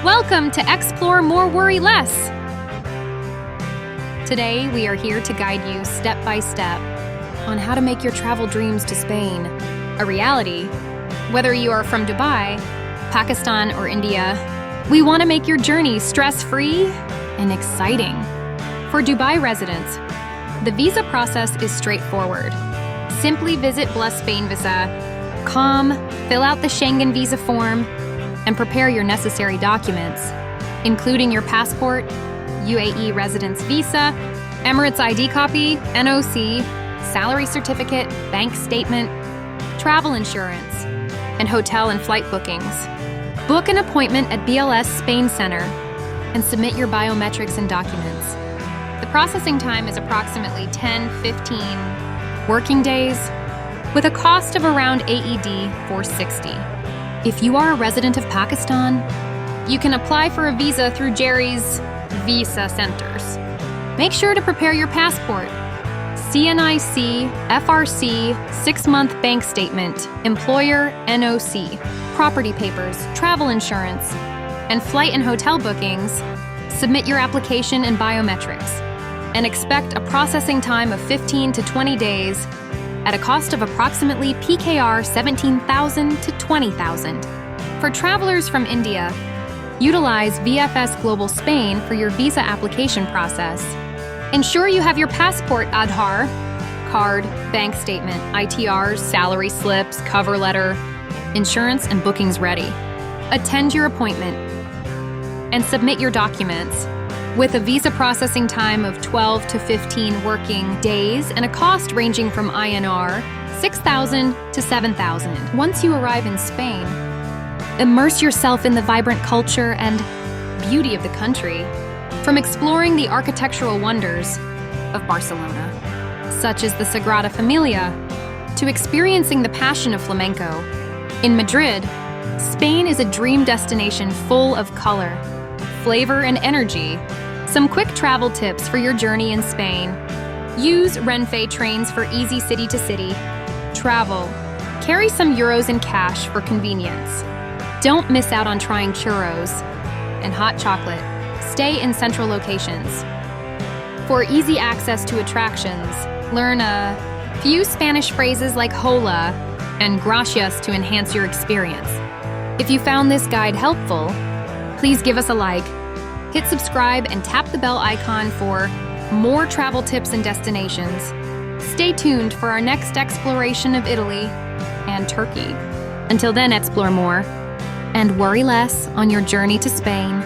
Welcome to Explore More Worry Less. Today, we are here to guide you step by step on how to make your travel dreams to Spain a reality. Whether you are from Dubai, Pakistan, or India, we want to make your journey stress-free and exciting. For Dubai residents, the visa process is straightforward. Simply visit Bless Spain Visa, fill out the Schengen visa form, and prepare your necessary documents, including your passport, UAE residence visa, Emirates ID copy, NOC, salary certificate, bank statement, travel insurance, and hotel and flight bookings. Book an appointment at BLS Spain Center and submit your biometrics and documents. The processing time is approximately 10-15 working days, with a cost of around AED 460. If you are a resident of Pakistan, you can apply for a visa through Gerry's visa centers. Make sure to prepare your passport, CNIC, FRC, 6-month bank statement, employer NOC, property papers, travel insurance, and flight and hotel bookings. Submit your application and biometrics, and expect a processing time of 15 to 20 days at a cost of approximately PKR 17,000 to 20,000. For travelers from India, utilize VFS Global Spain for your visa application process. Ensure you have your passport, Aadhaar, card, bank statement, ITRs, salary slips, cover letter, insurance, and bookings ready. Attend your appointment and submit your documents, with a visa processing time of 12 to 15 working days and a cost ranging from INR 6,000 to 7,000. Once you arrive in Spain, immerse yourself in the vibrant culture and beauty of the country, from exploring the architectural wonders of Barcelona, such as the Sagrada Familia, to experiencing the passion of flamenco. In Madrid, Spain is a dream destination full of color, flavor, and energy. Some quick travel tips for your journey in Spain. Use Renfe trains for easy city-to-city travel. Carry some euros in cash for convenience. Don't miss out on trying churros and hot chocolate. Stay in central locations. For easy access to attractions, learn a few Spanish phrases like hola and gracias to enhance your experience. If you found this guide helpful, please give us a like, hit subscribe, and tap the bell icon for more travel tips and destinations. Stay tuned for our next exploration of Italy and Turkey. Until then, explore more and worry less on your journey to Spain.